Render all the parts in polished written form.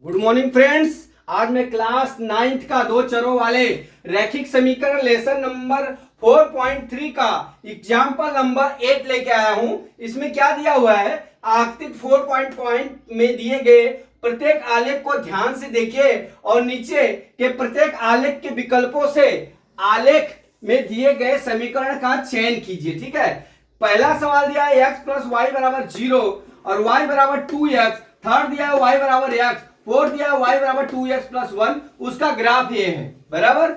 Good morning friends. आज मैं class 9th का दो चरों वाले रैखिक समीकरण लेसन नंबर 4.3 का एग्जाम्पल नंबर 8 लेके आया हूं। इसमें क्या दिया हुआ है, आकृति 4 पॉइंट में दिए गए प्रत्येक आलेख को ध्यान से देखिए और नीचे के प्रत्येक आलेख के विकल्पों से आलेख में दिए गए समीकरण का चयन कीजिए। ठीक है, पहला सवाल दिया है x प्लस वाई बराबर 0 और y बराबर 2x। थर्ड दिया है y बराबर x। फोर्थ दिया है y बराबर 2x प्लस 1। उसका ग्राफ ये है बराबर।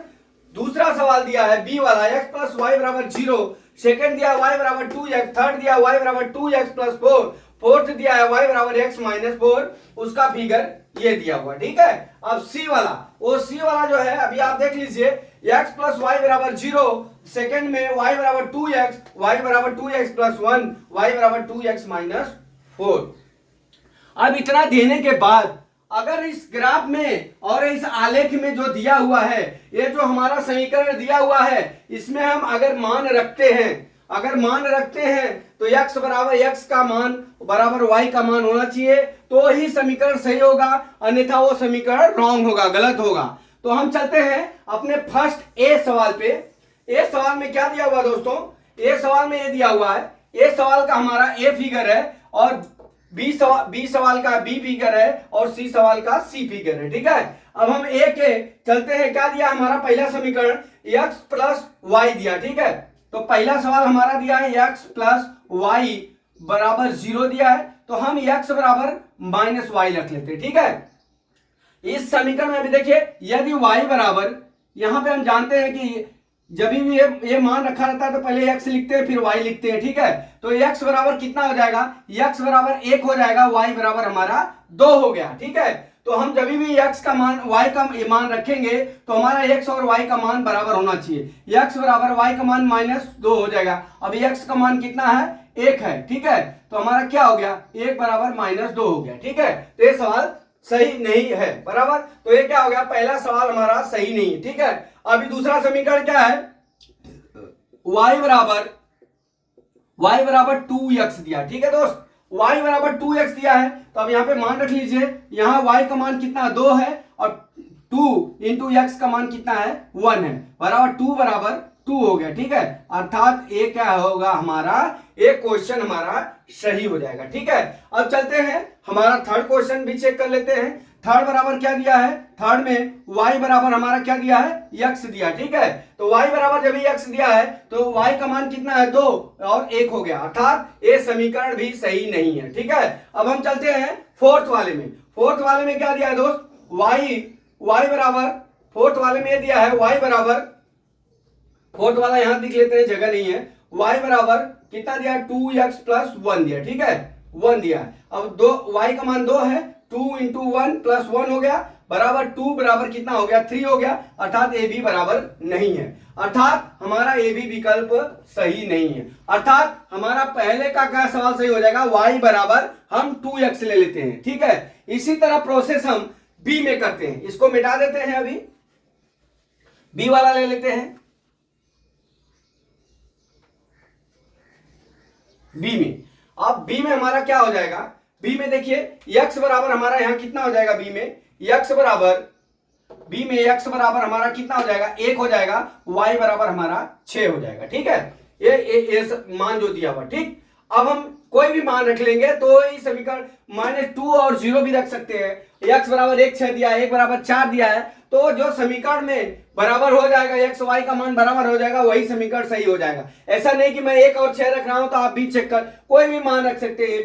दूसरा सवाल दिया है b वाला x प्लस वाई बराबर 0। सेकेंड दिया है y बराबर 2x। थर्ड दिया है y बराबर 2x प्लस 4। फोर्थ दिया है y बराबर x माइनस 4। उसका फिगर ये दिया हुआ। ठीक है, अब सी वाला, वो सी वाला जो है अभी आप देख लीजिए, x प्लस वाई बराबर 0। सेकेंड में y बराबर 2x, y बराबर 2x प्लस 1, y बराबर 2x माइनस 4। अब इतना देने के बाद अगर इस ग्राफ में और इस आलेख में जो दिया हुआ है, ये जो हमारा समीकरण दिया हुआ है, इसमें हम अगर मान रखते हैं तो x बराबर x का मान बराबर y का मान होना चाहिए, तो ही समीकरण सही होगा, अन्यथा वो समीकरण रॉन्ग होगा, गलत होगा। तो हम चलते हैं अपने फर्स्ट ए सवाल पे। ए सवाल में क्या दिया हुआ दोस्तों, ए सवाल में ये दिया हुआ है, ए सवाल का हमारा ए फिगर है और बी सवाल का बी फिगर है और सी सवाल का सी फिगर है। ठीक है, अब हम ए के चलते हैं। क्या दिया हमारा पहला समीकरण, x प्लस वाई दिया। ठीक है, तो पहला सवाल हमारा दिया है x प्लस वाई बराबर 0 दिया है, तो हम x बराबर माइनस वाई रख लेते हैं। ठीक है, इस समीकरण में भी देखिए, यदि y बराबर, यहां पे हम जानते हैं कि जब भी ये मान रखा रहता है तो पहले x लिखते हैं फिर y लिखते हैं। ठीक है, तो x बराबर कितना हो जाएगा, x बराबर 1 हो जाएगा, y बराबर हमारा 2 हो गया। ठीक है, तो हम जब भी x का मान y का मान रखेंगे तो हमारा x और y का मान बराबर होना चाहिए। x बराबर y का मान -2 हो जाएगा। अब x का मान कितना है, 1 है। ठीक है, तो हमारा क्या हो गया, 1 बराबर -2 हो गया। ठीक है, तो ये सवाल सही नहीं है बराबर। तो ये क्या हो गया, पहला सवाल हमारा सही नहीं है। ठीक है, अभी दूसरा समीकरण क्या है, y बराबर 2x दिया। ठीक है दोस्त, y बराबर 2x दिया है, तो अब यहां पे मान रख लीजिए, यहां y का मान कितना 2 है और 2 इंटू x का मान कितना है 1 है, बराबर 2 बराबर 2 हो गया। ठीक है, अर्थात ये क्या होगा हमारा, एक क्वेश्चन हमारा सही हो जाएगा। ठीक है, अब चलते हैं हमारा थर्ड क्वेश्चन भी चेक कर लेते हैं। थर्ड बराबर क्या दिया है, थर्ड में y बराबर हमारा क्या दिया है, x दिया। ठीक है, तो y बराबर जब x दिया है तो y का मान कितना है 2 और 1 हो गया, अर्थात ये समीकरण भी सही नहीं है। ठीक है, अब हम चलते हैं फोर्थ वाले में। फोर्थ वाले में क्या दिया है दोस्त, y बराबर, फोर्थ वाले में ये दिया है y बराबर, फोर्थ वाला यहां लिख लेते हैं, जगह नहीं है, y बराबर कितना दिया, 2x प्लस 1 दिया। ठीक है, 1 दिया है। अब y का मान 2 है, 2 इंटू 1 प्लस 1 हो गया, बराबर 2 बराबर कितना हो गया, 3 हो गया, अर्थात ए भी बराबर नहीं है, अर्थात हमारा ए भी विकल्प सही नहीं है। अर्थात हमारा पहले का क्या सवाल सही हो जाएगा, y बराबर हम 2x ले लेते हैं। ठीक है, इसी तरह प्रोसेस हम बी में करते हैं, इसको मिटा देते हैं, अभी बी वाला ले लेते हैं। बी में, अब बी में हमारा क्या हो जाएगा, बी में देखिए x बराबर हमारा यहां कितना हो जाएगा, बी में x बराबर हमारा कितना हो जाएगा, 1 हो जाएगा, y बराबर हमारा 6 हो जाएगा। ठीक है, ये मान जो दिया हुआ। ठीक, अब हम कोई भी मान रख लेंगे तो इस समीकरण -2 और 0 भी रख सकते हैं। x बराबर 1 6 दिया है, 1 बराबर 4 दिया है, तो जो समीकरण में बराबर हो जाएगा, x y का मान बराबर हो जाएगा, वही समीकरण सही हो जाएगा। ऐसा नहीं कि मैं 1 और 6 रख रहा हूं, तो आप भी चेक कर कोई भी मान रख सकते हैं, ए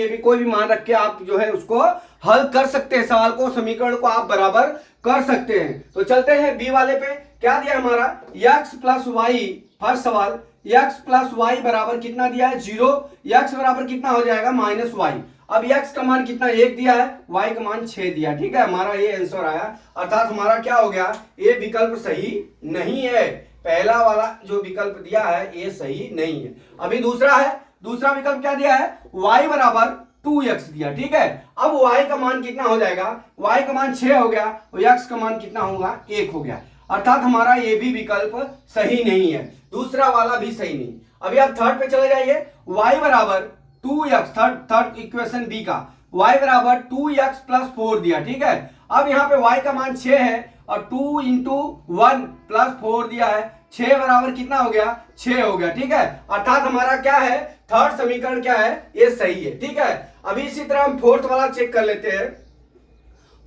बी कोई भी मान रख के आप जो है उसको हल कर सकते हैं, सवाल को, समीकरण को आप बराबर कर सकते हैं। तो चलते हैं बी वाले पे। क्या दिया हमारा, x प्लस वाई, फर्स्ट सवाल, x प्लस वाई बराबर कितना दिया है 0, x बराबर कितना हो जाएगा -y। अब x का मान कितना 1 दिया है, y का मान 6 दिया। ठीक है, हमारा ये आंसर आया, अर्थात हमारा क्या हो गया, ये विकल्प सही नहीं है, पहला वाला जो विकल्प दिया है ये सही नहीं है। अभी दूसरा है, दूसरा विकल्प क्या दिया है, y बराबर 2x दिया। ठीक है, अब y का मान कितना हो जाएगा, y का मान 6 हो गया और x का मान कितना होगा, 1 हो गया, अर्थात हमारा ये भी विकल्प सही नहीं है, दूसरा वाला भी सही नहीं। अभी आप थर्ड पे चले जाइए, y बराबर 2x, थर्ड इक्वेशन बी का y बराबर 2x प्लस 4 दिया, ठीक है। अब यहाँ पे y का मान 6 है और 2 इंटू 1 प्लस 4 दिया है, 6 बराबर कितना हो गया, 6 हो गया, ठीक है। अर्थात हमारा क्या है, थर्ड समीकरण क्या है, ये सही है, ठीक है। अभी इसी तरह हम फोर्थ वाला चेक कर लेते हैं।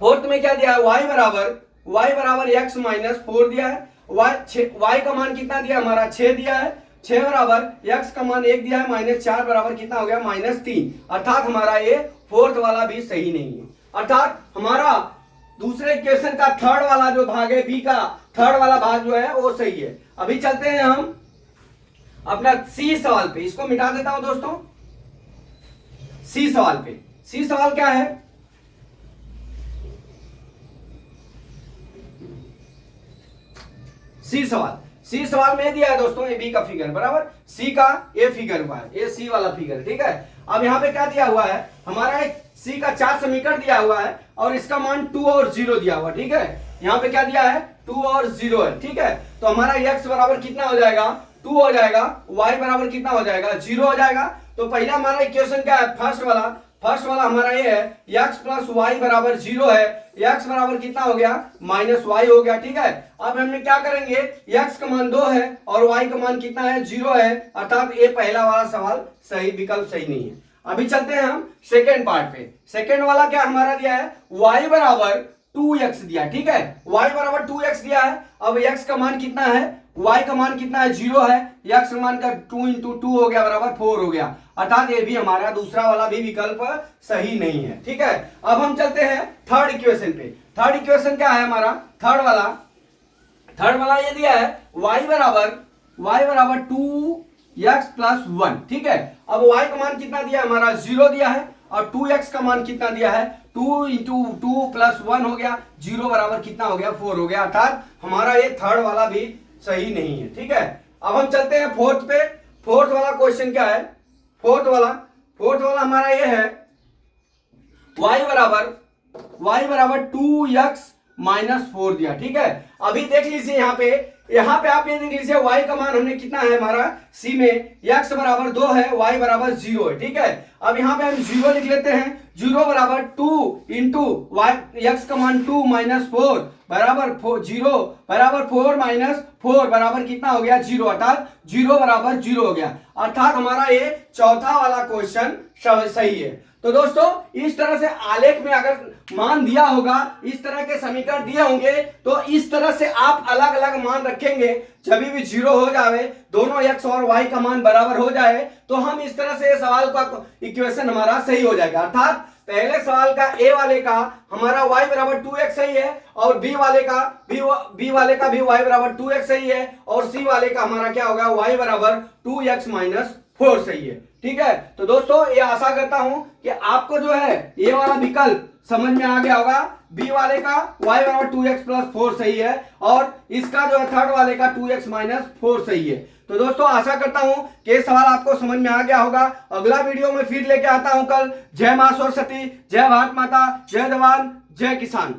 फोर्थ में क्या दिया है, y बराबर x माइनस 4 दिया है, y का मान कितना दिया हमारा, 6 दिया है, 6 बराबर x का मान 1 दिया है, माइनस 4 बराबर कितना हो गया, माइनस 3। अर्थात हमारा ये फोर्थ वाला भी सही नहीं है। अर्थात हमारा दूसरे इक्वेशन का थर्ड वाला जो भाग है, बी का थर्ड वाला भाग जो है वो सही है। अभी चलते हैं हम अपना सी सवाल पे, इसको मिटा देता हूं दोस्तों। सी सवाल पे, सी सवाल क्या है, सी सवाल में दिया है दोस्तों, ए बी का फिगर बराबर सी का ए फिगर हुआ है, ए सी वाला फिगर, ठीक है। अब यहाँ पे क्या दिया हुआ है, हमारा एक सी का 4 समीकरण दिया हुआ है और इसका मान 2 और 0 दिया हुआ, ठीक है। यहाँ पे क्या दिया है, 2 और 0 है, ठीक है। तो हमारा x बराबर कितना हो जाएगा, 2 हो जाएगा, y बराबर कितना हो जाएगा, 0 हो जाएगा। तो पहला हमारा इक्वेशन क्या है, फर्स्ट वाला हमारा ये है, x प्लस वाई बराबर 0 है, x बराबर कितना हो गया, माइनस वाई हो गया, ठीक है। अब हमने क्या करेंगे, x का मान 2 है और y का मान कितना है, 0 है। अर्थात ये पहला वाला सवाल सही, विकल्प सही नहीं है। अभी चलते हैं हम सेकेंड पार्ट पे। सेकेंड वाला क्या हमारा दिया है, y बराबर 2x दिया, ठीक है, y बराबर 2x दिया है। अब x का मान कितना है, y का मान कितना है, 0 है, x का मान का 2 इंटू 2 हो गया बराबर 4 हो गया। अर्थात ये भी हमारा दूसरा वाला भी विकल्प सही नहीं है, ठीक है। अब हम चलते हैं थर्ड इक्वेशन पे। थर्ड इक्वेशन क्या है हमारा, थर्ड वाला ये दिया है, y बराबर 2x प्लस 1, ठीक है। अब y का मान कितना दिया है हमारा, 0 दिया है और 2x का मान कितना दिया है, 2 इंटू 2 प्लस 1 हो गया, 0 बराबर कितना हो गया, 4 हो गया। अर्थात हमारा ये थर्ड वाला भी सही नहीं है, ठीक है। अब हम चलते हैं फोर्थ पे। फोर्थ वाला क्वेश्चन क्या है, फोर्थ वाला हमारा ये है, y बराबर 2x माइनस 4 दिया, ठीक है। अभी देख लीजिए यहाँ पे आप ये देख लीजिए, y का मान हमने कितना है हमारा c में, x बराबर 2 है, y बराबर 0 है, ठीक है। अब यहाँ पे हम 0 लिख लेते हैं, 0 बराबर 2 इंटू x का मान 2 माइनस 4 बराबर 0 बराबर 4 माइनस 4 बराबर कितना हो गया, 0। अर्थात 0 बराबर 0 हो गया। अर्थात हमारा ये चौथा वाला क्वेश्चन सही है। तो दोस्तों इस तरह से आलेख में अगर मान दिया होगा, इस तरह के समीकरण दिए होंगे, तो इस तरह से आप अलग अलग मान रखेंगे। जब भी 0 हो जाए, दोनों x और y का मान बराबर हो जाए, तो हम इस तरह से सवाल का इक्वेशन हमारा सही हो जाएगा। अर्थात पहले सवाल का ए वाले का हमारा y बराबर 2x सही है और बी वाले का भी y बराबर 2x सही है और सी वाले का हमारा क्या होगा, y बराबर 2x माइनस 4 सही है, ठीक है। तो दोस्तों ये आशा करता हूं कि आपको जो है ये वाला विकल्प समझ में आ गया होगा। बी वाले का y बराबर 2x प्लस 4 सही है और इसका जो है थर्ड वाले का 2x माइनस 4 सही है। तो दोस्तों आशा करता हूं कि ये सवाल आपको समझ में आ गया होगा। अगला वीडियो में फिर लेके आता हूं कल। जय मां सरस्वती, जय भारत माता, जय जवान, जय किसान।